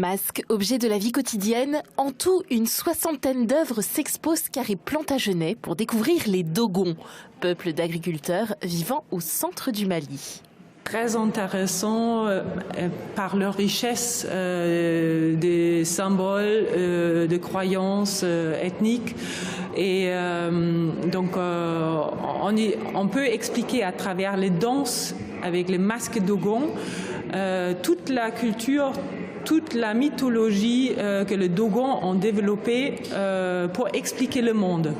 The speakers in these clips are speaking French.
Masques, objets de la vie quotidienne, en tout, une soixantaine d'œuvres s'exposent Carré Plantagenet pour découvrir les Dogons, peuple d'agriculteurs vivant au centre du Mali. Très intéressant par leur richesse des symboles, de croyances ethniques. Et donc on peut expliquer à travers les danses avec les masques Dogons toute la culture, toute la mythologie que les Dogons ont développée pour expliquer le monde.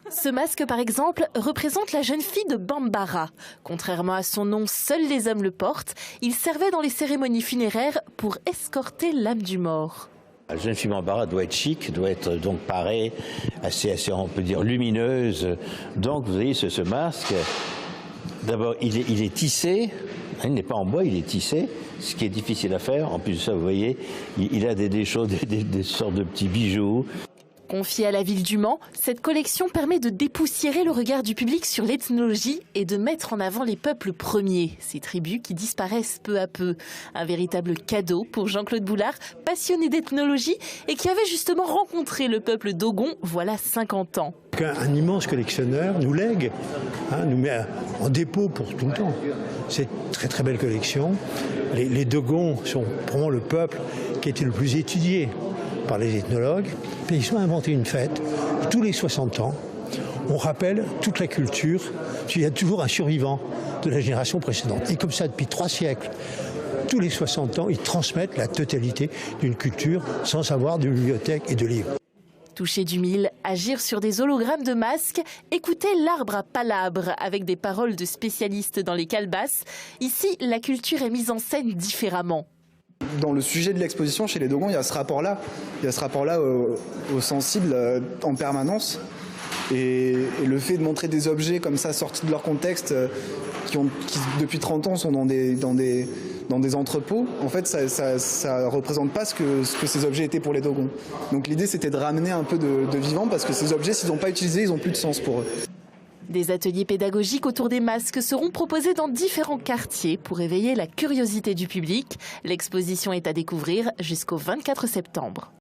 Ce masque, par exemple, représente la jeune fille de Bambara. Contrairement à son nom, seuls les hommes le portent. Il servait dans les cérémonies funéraires pour escorter l'âme du mort. La jeune fille Bambara doit être chic, doit être donc parée, assez, on peut dire, lumineuse. Donc vous voyez ce masque, d'abord il est tissé, il n'est pas en bois, il est tissé, ce qui est difficile à faire. En plus de ça, vous voyez, il a des sortes de petits bijoux. Confiée à la ville du Mans, cette collection permet de dépoussiérer le regard du public sur l'ethnologie et de mettre en avant les peuples premiers, ces tribus qui disparaissent peu à peu. Un véritable cadeau pour Jean-Claude Boulard, passionné d'ethnologie et qui avait justement rencontré le peuple Dogon voilà 50 ans. Un immense collectionneur nous lègue, nous met en dépôt pour tout le temps. C'est une très très belle collection. Les Dogons sont probablement le peuple qui a été le plus étudié par les ethnologues. Et ils ont inventé une fête tous les 60 ans. On rappelle toute la culture. Il y a toujours un survivant de la génération précédente. Et comme ça, depuis 3 siècles, tous les 60 ans, ils transmettent la totalité d'une culture sans avoir de bibliothèque et de livres. Toucher du mille, agir sur des hologrammes de masques, écouter l'arbre à palabres avec des paroles de spécialistes dans les calebasses. Ici, la culture est mise en scène différemment. Dans le sujet de l'exposition, chez les Dogons, il y a ce rapport-là. Il y a ce rapport-là au sensible en permanence. Et le fait de montrer des objets comme ça, sortis de leur contexte, qui depuis 30 ans sont dans des entrepôts, en fait, ça représente pas ce que ces objets étaient pour les Dogons. Donc l'idée, c'était de ramener un peu de vivant, parce que ces objets, s'ils n'ont pas utilisé, ils n'ont plus de sens pour eux. Des ateliers pédagogiques autour des masques seront proposés dans différents quartiers pour éveiller la curiosité du public. L'exposition est à découvrir jusqu'au 24 septembre.